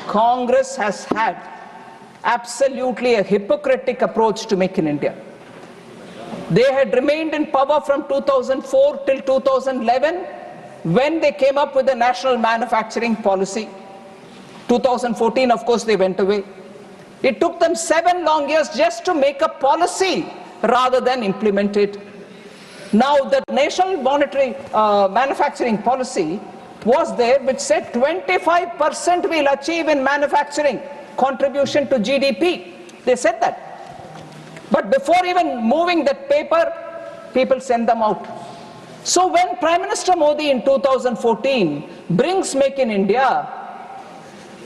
Congress has had absolutely a hypocritical approach to Make in India. They had remained in power from 2004 till 2011 when they came up with the national manufacturing policy. 2014, of course, they went away. It took them 7 long years just to make a policy rather than implement it. Now, the national manufacturing policy was there, which said 25% we'll achieve in manufacturing contribution to GDP. They said that. But before even moving that paper, people send them out. So when Prime Minister Modi in 2014 brings Make in India,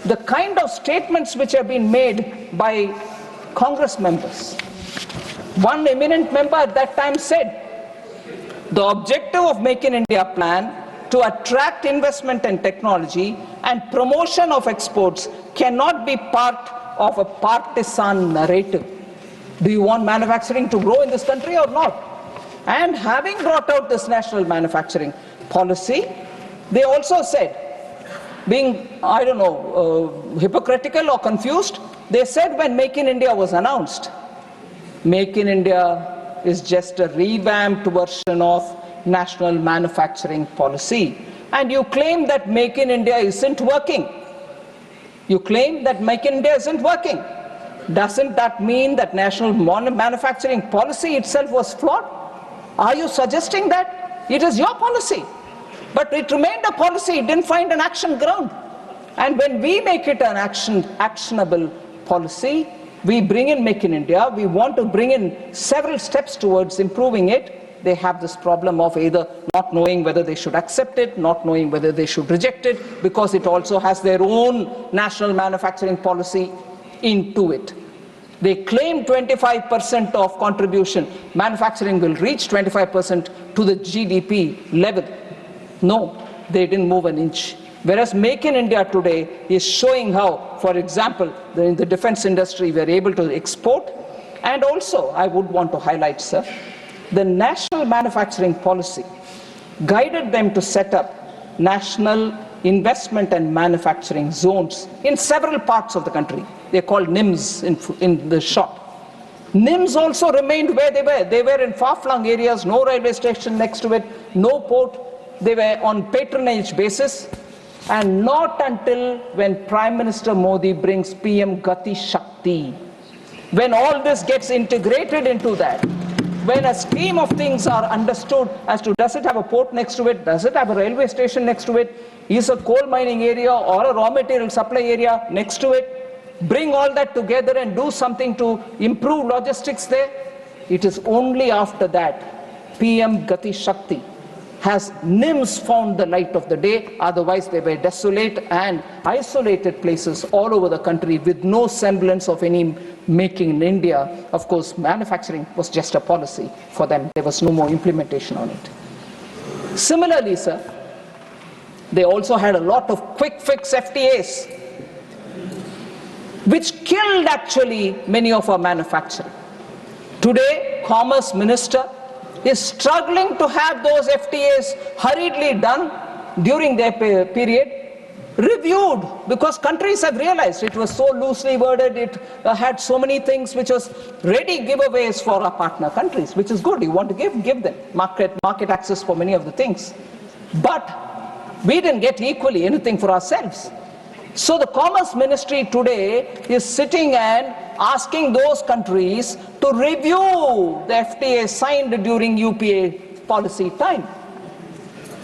the kind of statements which have been made by Congress members. One eminent member at that time said, the objective of Make in India plan to attract investment and technology and promotion of exports cannot be part of a partisan narrative. Do you want manufacturing to grow in this country or not? And having brought out this national manufacturing policy, they also said, being, I don't know, hypocritical or confused, they said when Make in India was announced, Make in India is just a revamped version of national manufacturing policy. And you claim that Make in India isn't working. You claim that Make in India isn't working. Doesn't that mean that national manufacturing policy itself was flawed? Are you suggesting that it is your policy? But it remained a policy, it didn't find an action ground. And when we make it an actionable policy, we bring in Make in India, we want to bring in several steps towards improving it. They have this problem of either not knowing whether they should accept it, not knowing whether they should reject it, because it also has their own national manufacturing policy into it. They claim 25% of contribution, manufacturing will reach 25% to the GDP level. No, they didn't move an inch. Whereas Make in India today is showing how, for example, in the defense industry, we are able to export. And also, I would want to highlight, sir, the national manufacturing policy guided them to set up national investment and manufacturing zones in several parts of the country. They're called NIMS in the short. NIMS also remained where they were. They were in far-flung areas, no railway station next to it, no port. They were on patronage basis. And not until when Prime Minister Modi brings PM Gati Shakti, when all this gets integrated into that, when a scheme of things are understood as to does it have a port next to it, does it have a railway station next to it, is a coal mining area or a raw material supply area next to it, bring all that together and do something to improve logistics there. It is only after that PM Gati Shakti has NIMS found the light of the day. Otherwise they were desolate and isolated places all over the country with no semblance of any making in India. Of course, manufacturing was just a policy for them. There was no more implementation on it. Similarly, sir, they also had a lot of quick fix FTAs, which killed actually many of our manufacturing. Today, Commerce Minister is struggling to have those FTAs hurriedly done during their period, reviewed, because countries have realized it was so loosely worded, it had so many things which was ready giveaways for our partner countries, which is good. You want to give them market access for many of the things. But we didn't get equally anything for ourselves. So the Commerce Ministry today is sitting and asking those countries to review the FTA signed during UPA policy time.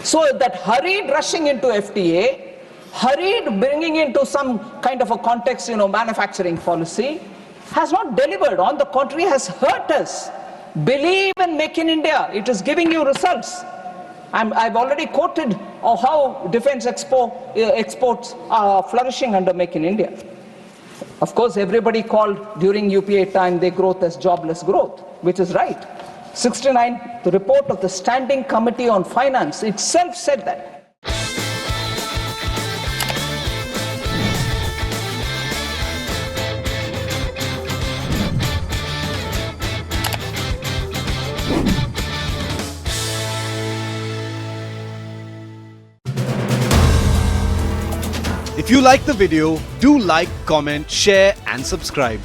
So that hurried rushing into FTA, hurried bringing into some kind of a context, manufacturing policy, has not delivered. On the contrary, has hurt us. Believe in Make in India. It is giving you results. I've already quoted how defense exports are flourishing under Make in India. Of course, everybody called during UPA time their growth as jobless growth, which is right. 69, the report of the Standing Committee on Finance itself said that. If If you like the video, do like, comment, share and subscribe.